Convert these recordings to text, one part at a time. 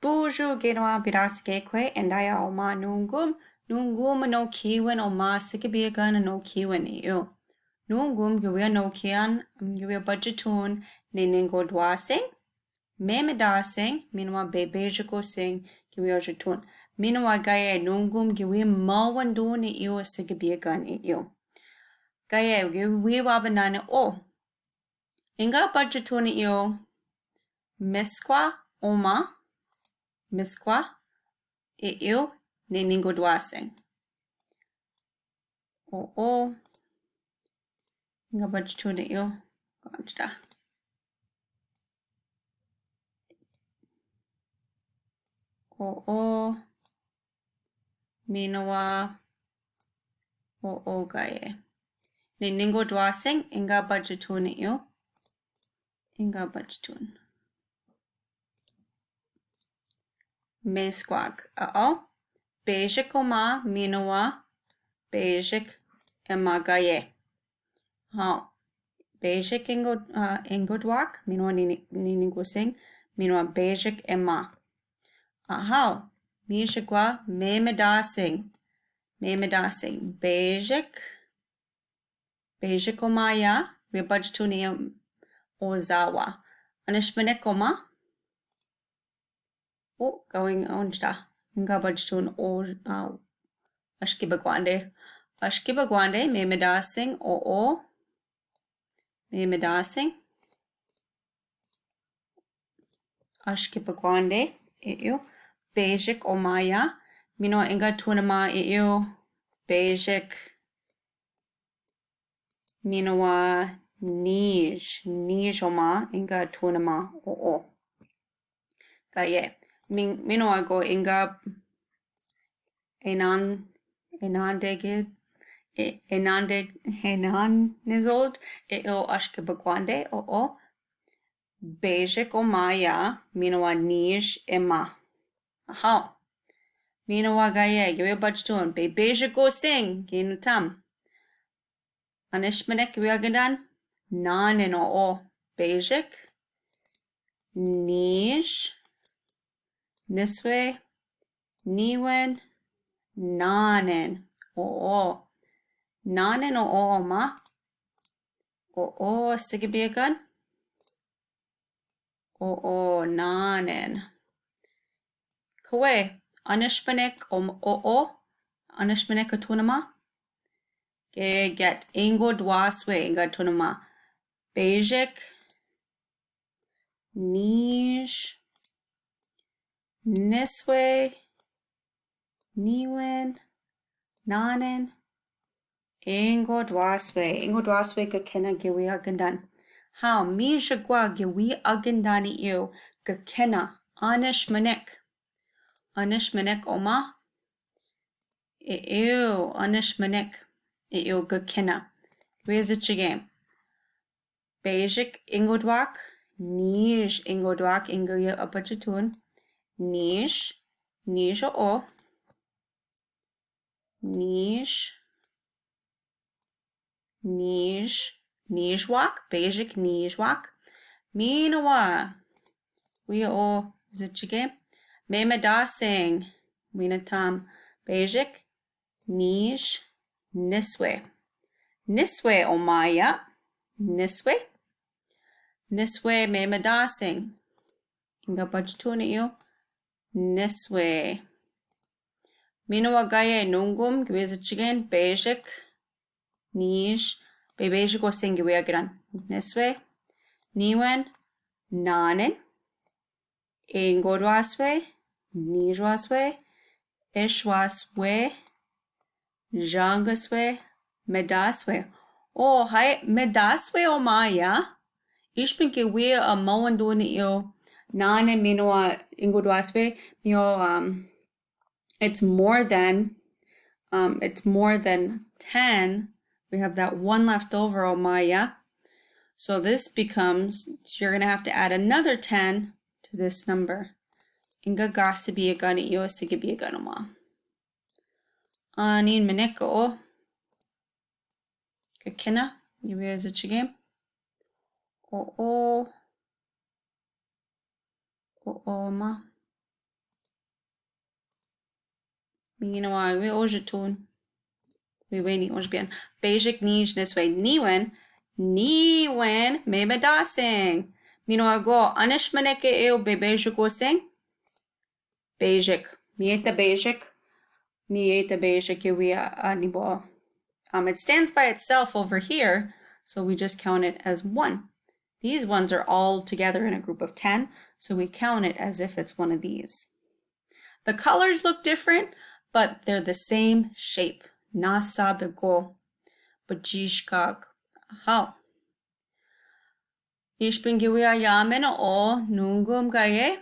Buju genoa biraske que and I oma nungum no kiwen oma sikibiagan no kiwen eu. Nungum gwe no kian gwe budgetun ne ningo dwasing. Memedasing minwa bebejiko sing gwe jatun. Minwa gaye nungum gwe mawan dun eu sikibiagan eu. Gaye gwe wabanana o. Inga budgetun eu. Miskwa oma. Miskwa eu ne ningo dwasing. O inga budgetuna eu ganja. O minawa o gaye. Ne ningo dwasing inga budgetuna eu. Inga budgetun. Mesquag. Bejik oma minawa bejik emagaye. Bejik ingo dwak minawa ningo sing minawa bejik ema. Mishikwa memedasing. Memedasing. Bejik omaya we budgetuni ozawa. Anishmanek oma. Going on sta. Inga budgetun o ashkibagwande. Ashkibagwande memedasing o memedasing. Ashkibagwande eu. Bejik omaya. Mino inga tunama eu. Bejik. Minowa nij oma inga tunama o. Gaye. Minowa go inga enan nizold eu ashkibagwande o. Bejik omaya minowa nij ema. Minowa gaye gwe budgetun bejik go sing ginutam. Anishmanek wiagandan nanen o bejik nij niswe niwen nanen o nanen o ma o sigibiagan o nanen kwe anishmanek o anishmanek atunama get ingo dwaswe inga tunama bejik nij niswe niwen nanen ingo dwaswe kakena gewi agandan mishagwa gewi agandani eu kakena anishmanek oma eu anishmanek eu kakena gewi bejik ingodwak nij ingodwak ingo ye apachatun nij o nijwak bejik nijwak minawa we o zichige memedasing minatam bejik nij niswe omaya niswe memedasing inga budgetuna eu niswe minawa gaye nungum gwizichigen bejik nij bejik o singi wiagran niswe niwen nanen ingodwaswe nijwaswe ishwaswe jangaswe medaswe medaswe omaya ishpinke we a mawanduni eu nane minoa ingodwaswe it's more than 10. We have that one left over omaya. So this becomes, so you're going to have to add another 10 to this number. Inga gasibiagan iyo sigibiagan oma. Anin mineko kakina yiwe zichigame. O ma Minawa we ojetun. We ni ojbian. Basic niche this way. Niwen memedasing. Minawa go anishmaneke eo bebejo go sing. Basic. Mieta basic. Mieta basic we anibo. It stands by itself over here, so we just count it as 1. These ones are all together in a group of 10, so we count it as if it's one of these. The colors look different, but they're the same shape. Nasabego, bajishkag. How? Ich bin yamen o nungum gaye.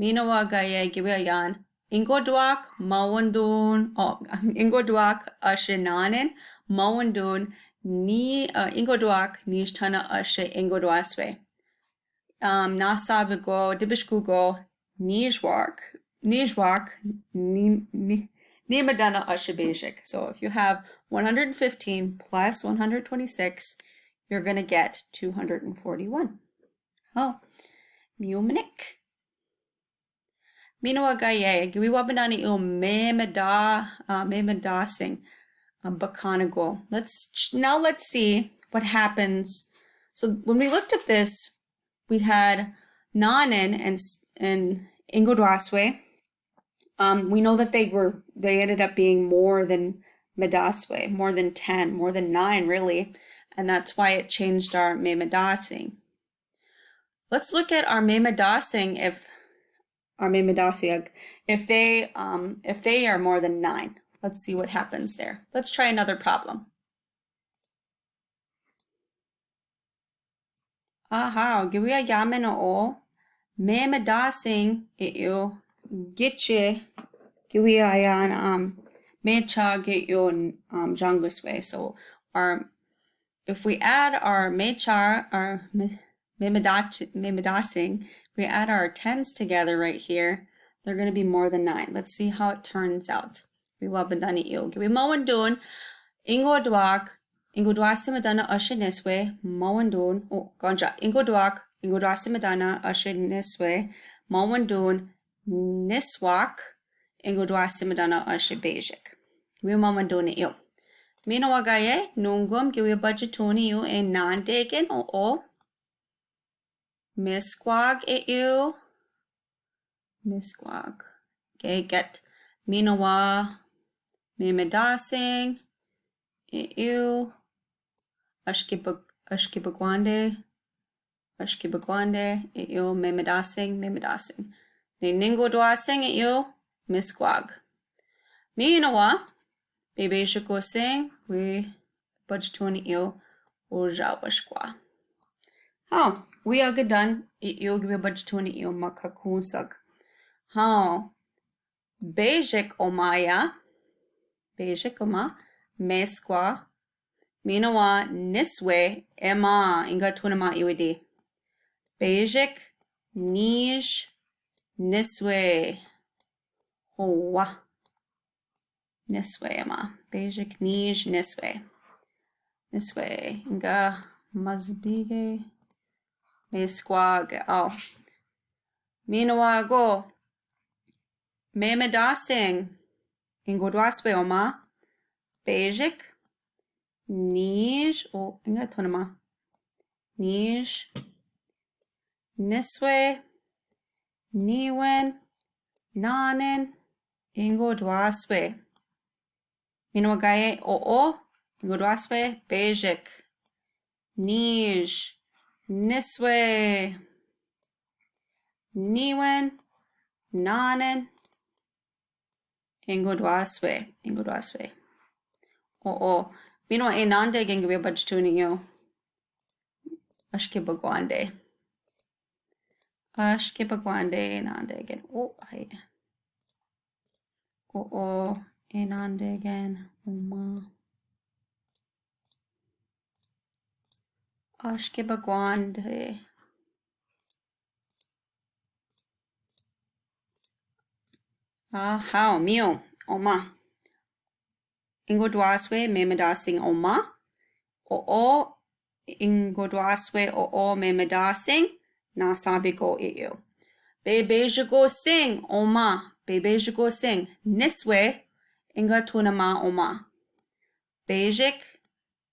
Minawa gaye yan. Ingoduak mawandun ingoduak ashinanen mawandun ni ingoduak nishtana ashe ingoduaswe nasabigo dibishkugo nijwak nimadana ashe basic. So if you have 115 plus 126, you're going to get 241. Oh, Munich. Minawa gaye, giwiwabanani il memedasing bakanago. Let's see what happens. So when we looked at this, we had nanen and ingodwaswe. We know that they ended up being more than medaswe, more than 10, more than 9 really, and that's why it changed our memedasing. Let's look at our memedasing if they are more than 9. Let's see what happens there. Let's try another problem. Aha, giwiya yamen o memedasing eu gitche giwiya yan mecha get yo janguswe. So if we add our mecha our memedasing, we add our 10s together right here, they're going to be more than 9. Let's see how it turns out. We wabandani il. We mawandun ingodwak ingodwasimadana ashiniswe mawandun ganja ingodwasimadana ashiniswe mawandun niswak ingodwasimadana ashibajik. We mawandun il. Minawagaye nungum giwe budgetuni il en non-degen o Misquag Misquag. Okay, get Minawa Memedasing eu Ashkibagwande eu Memedasing Ningo dwasing eu Misquag. Minawa Bebe Shako sing we budgetoni eu Ojawashqua. Oh, we are done. Eu give budgetoni eu makakunsag. How Basic omaya mesqua minawa niswe ema inga tunama iwidi. Basic niche niswe hoa niswe ema. Basic niche niswe inga mazbige mesquag. Oh, minawa go memedasing ingodwaswe oma basic niche o inga tonama niche niswe niwen nanen ingodwaswe minwagaye o ingodwaswe basic niche niswe niwen nanen ingodwaswe. Bino enande gengiwe budgetuni yo. Ashkibagwande enande again. Hey. Enande again. Uma. Ashkibagwande. How mio oma ingodwaswe memedasing oma o ingodwaswe o memedasing nasabiko eu. Bebeja go sing, oma. Bebeja go sing. Niswe, inga tunama oma. Bejik,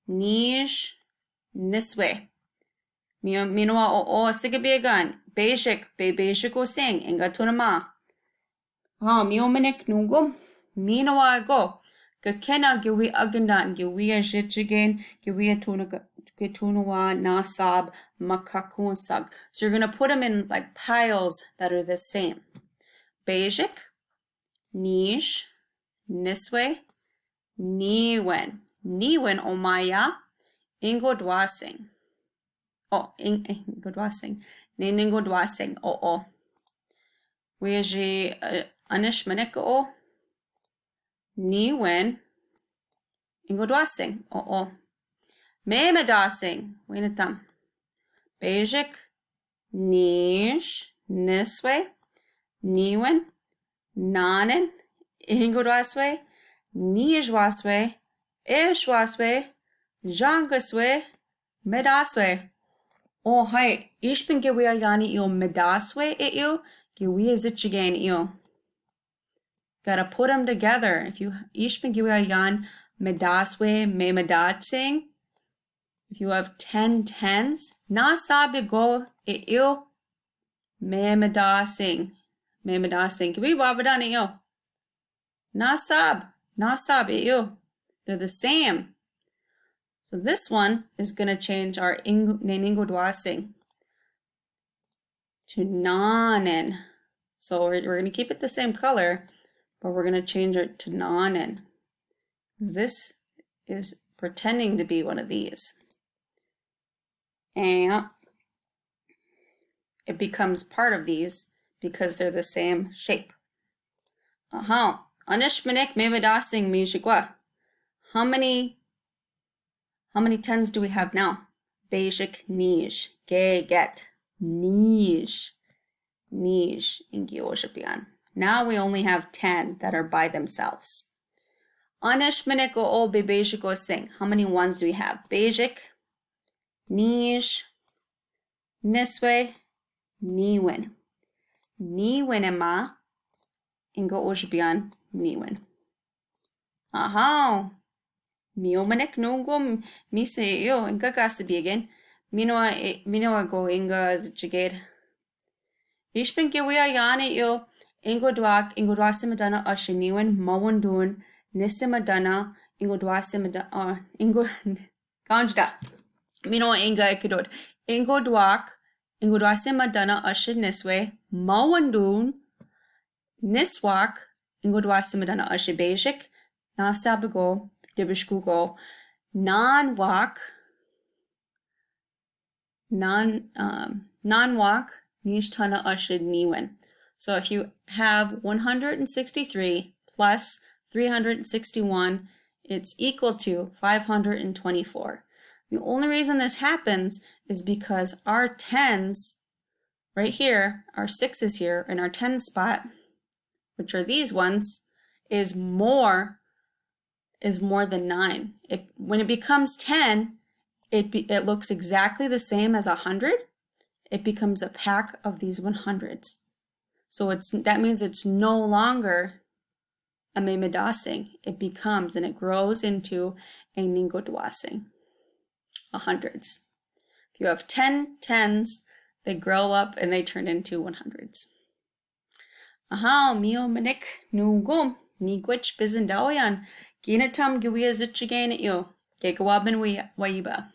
nij, niswe. Minoa o sigabiagan. Bejik, bebeja go sing, inga tunama. Miomanik nungum. Minoa go. Gakena giwi agandan, giwi a jichigan, giwi a tunawa nasab makakunsag. So you're going to put them in like piles that are the same. Bejik, nij, niswe, niwen. Niwen omaya, ingodwasing. Oh, ingodwasing. Ningodwasing. Oh. Weji anishmanik o. Niwen ingodwasing. Oh. Memadasing. Winatam. Bejik. Nish. Niswe. Niwen. Nanen. Ingodwaswe. Nijwaswe. Ishwaswe. Jangaswe. Medaswe. Oh, hi. Ishpin gewia yani io medaswe e io. Gewia zichigan io. Gotta put them together. If you ishpin gewia yan medaswe me medatsing. If you have 10 tens, na sabi go e io me medasing. Me medasing. Gewi wabadan e io. Nasab e io. They're the same. So this one is going to change our neningodwasing to nanen. So we're going to keep it the same color, but we're going to change it to nanen. This is pretending to be one of these. And it becomes part of these because they're the same shape. Anishmanik mevedasing mishikwa. How many tens do we have now? Basic nij. Get. Nij. Ingi. Now we only have 10 that are by themselves. Anishmanik o basic o sing. How many ones do we have? Basic, nij, niswe, niwen. Niwen ema. Ingo oshapian niwen. Miomanik nungum mise yo inga kasabigan. Minoa go inga zjiged. Ishpin gewia yani yo ingo dwasimadana ashiniwen mawandun nisimadana ingo dwasimadana ingo ganjda. Minoa inga ikidod. Ingo dwasimadana ashiniswe mawandun niswak ingo dwasimadana ashibajik nasabigo. Dibishkugo non-walk nishtana ashid niwen. So if you have 163 plus 361, it's equal to 524. The only reason this happens is because our tens right here, our sixes here in our 10 spot, which are these ones, is more than 9. When it becomes 10, it looks exactly the same as 100. It becomes a pack of these 100s. So that means it's no longer a memedasing. It becomes and it grows into a ningodwasing, 100s. If you have 10 tens, they grow up and they turn into 100s. Mio manik nungum miigwich bizendaoyan. Ginatam gewia zichigan yo. Gegawabin waiba.